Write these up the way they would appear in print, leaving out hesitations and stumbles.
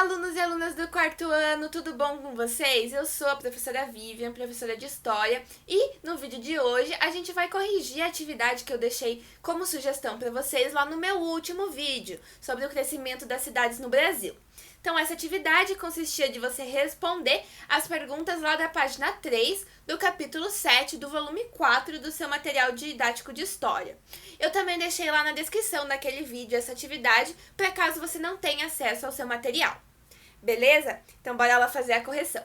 alunos e alunas do quarto ano, tudo bom com vocês? Eu sou a professora Vivian, professora de História, e no vídeo de hoje a gente vai corrigir a atividade que eu deixei como sugestão para vocês lá no meu último vídeo, sobre o crescimento das cidades no Brasil. Então, essa atividade consistia de você responder as perguntas lá da página 3 do capítulo 7 do volume 4 do seu material didático de História. Eu também deixei lá na descrição daquele vídeo essa atividade, para caso você não tenha acesso ao seu material. Beleza? Então, bora lá fazer a correção.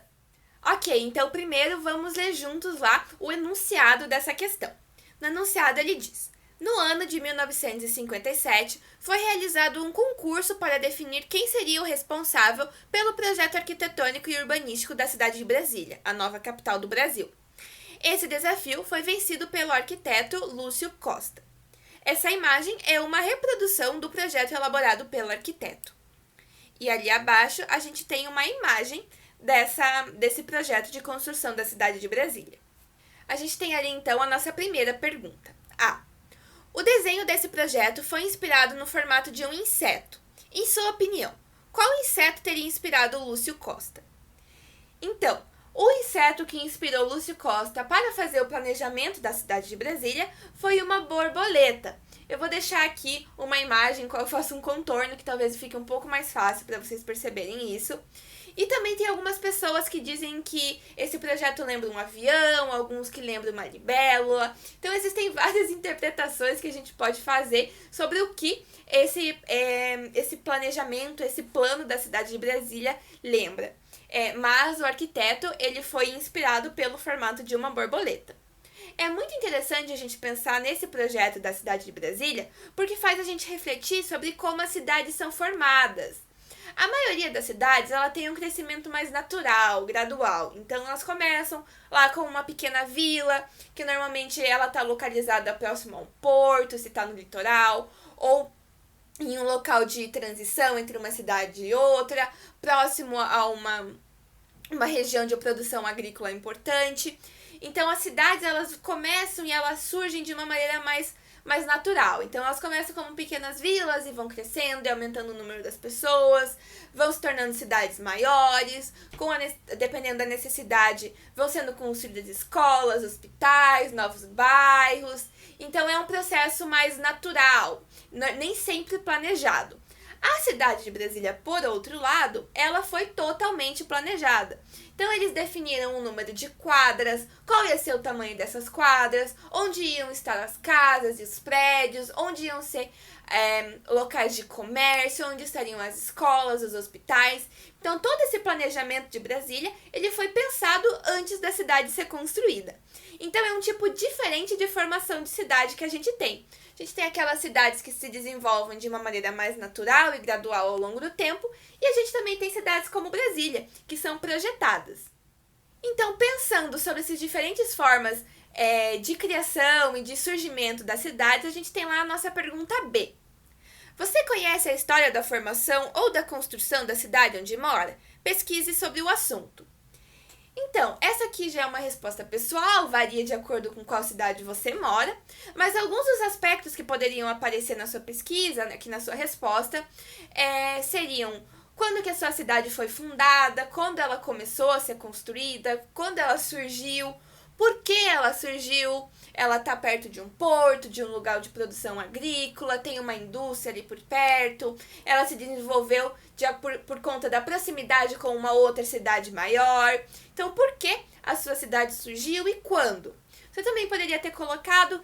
Ok, então primeiro vamos ler juntos lá o enunciado dessa questão. No enunciado ele diz: no ano de 1957, foi realizado um concurso para definir quem seria o responsável pelo projeto arquitetônico e urbanístico da cidade de Brasília, a nova capital do Brasil. Esse desafio foi vencido pelo arquiteto Lúcio Costa. Essa imagem é uma reprodução do projeto elaborado pelo arquiteto. E ali abaixo a gente tem uma imagem desse projeto de construção da cidade de Brasília. A gente tem ali então a nossa primeira pergunta. O desenho desse projeto foi inspirado no formato de um inseto. Em sua opinião, qual inseto teria inspirado Lúcio Costa? Então, o inseto que inspirou Lúcio Costa para fazer o planejamento da cidade de Brasília foi uma borboleta. Eu vou deixar aqui uma imagem qual eu faço um contorno que talvez fique um pouco mais fácil para vocês perceberem isso. E também tem algumas pessoas que dizem que esse projeto lembra um avião, alguns que lembram uma libélula. Então existem várias interpretações que a gente pode fazer sobre o que esse planejamento, esse plano da cidade de Brasília lembra. Mas o arquiteto ele foi inspirado pelo formato de uma borboleta. É muito interessante a gente pensar nesse projeto da cidade de Brasília, porque faz a gente refletir sobre como as cidades são formadas. A maioria das cidades ela tem um crescimento mais natural, gradual. Então elas começam lá com uma pequena vila, que normalmente ela está localizada próximo a um porto, se está no litoral, ou em um local de transição entre uma cidade e outra, próximo a uma região de produção agrícola importante. Então as cidades elas começam e elas surgem de uma maneira mais natural. Então elas começam como pequenas vilas e vão crescendo e aumentando o número das pessoas, vão se tornando cidades maiores, dependendo da necessidade, vão sendo construídas escolas, hospitais, novos bairros. Então é um processo mais natural, nem sempre planejado. A cidade de Brasília, por outro lado, ela foi totalmente planejada. Então, eles definiram o número de quadras, qual ia ser o tamanho dessas quadras, onde iam estar as casas e os prédios, onde iam ser locais de comércio, onde estariam as escolas, os hospitais. Então, todo esse planejamento de Brasília, ele foi pensado antes da cidade ser construída. Então, é um tipo diferente de formação de cidade que a gente tem. A gente tem aquelas cidades que se desenvolvem de uma maneira mais natural e gradual ao longo do tempo, e a gente também tem cidades como Brasília, que são projetadas. Então, pensando sobre essas diferentes formas de criação e de surgimento das cidades, a gente tem lá a nossa pergunta B. Você conhece a história da formação ou da construção da cidade onde mora? Pesquise sobre o assunto. Então, essa aqui já é uma resposta pessoal, varia de acordo com qual cidade você mora, mas alguns dos aspectos que poderiam aparecer na sua pesquisa, aqui na sua resposta, seriam quando que a sua cidade foi fundada, quando ela começou a ser construída, quando ela surgiu, por que ela surgiu, ela está perto de um porto, de um lugar de produção agrícola, tem uma indústria ali por perto, ela se desenvolveu por conta da proximidade com uma outra cidade maior. Então, por que a sua cidade surgiu e quando? Você também poderia ter colocado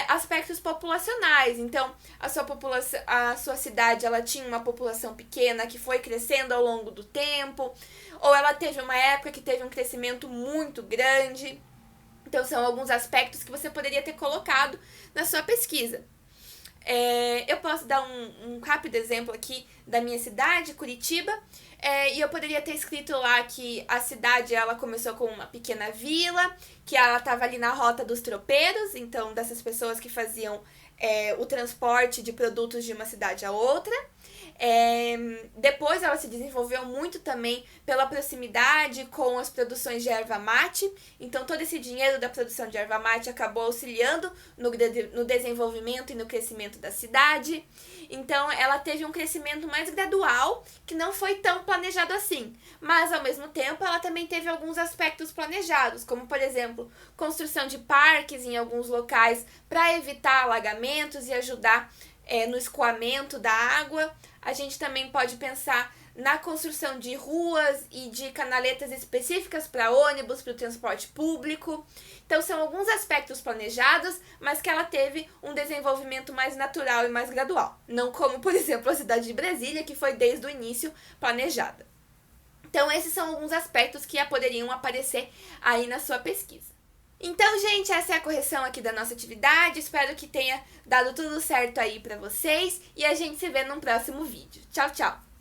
aspectos populacionais. Então, a sua cidade ela tinha uma população pequena que foi crescendo ao longo do tempo, ou ela teve uma época que teve um crescimento muito grande. Então, são alguns aspectos que você poderia ter colocado na sua pesquisa. Eu posso dar um rápido exemplo aqui da minha cidade, Curitiba, e eu poderia ter escrito lá que a cidade ela começou com uma pequena vila, que ela estava ali na rota dos tropeiros, então dessas pessoas que faziam o transporte de produtos de uma cidade a outra. Depois ela se desenvolveu muito também pela proximidade com as produções de erva mate. Então todo esse dinheiro da produção de erva mate acabou auxiliando no desenvolvimento e no crescimento da cidade. Então ela teve um crescimento mais gradual, que não foi tão planejado assim. Mas ao mesmo tempo ela também teve alguns aspectos planejados, como por exemplo, construção de parques em alguns locais para evitar alagamentos e ajudar no escoamento da água. A gente também pode pensar na construção de ruas e de canaletas específicas para ônibus, para o transporte público. Então são alguns aspectos planejados, mas que ela teve um desenvolvimento mais natural e mais gradual. Não como, por exemplo, a cidade de Brasília, que foi desde o início planejada. Então esses são alguns aspectos que poderiam aparecer aí na sua pesquisa. Então, gente, essa é a correção aqui da nossa atividade. Espero que tenha dado tudo certo aí pra vocês. E a gente se vê num próximo vídeo. Tchau, tchau!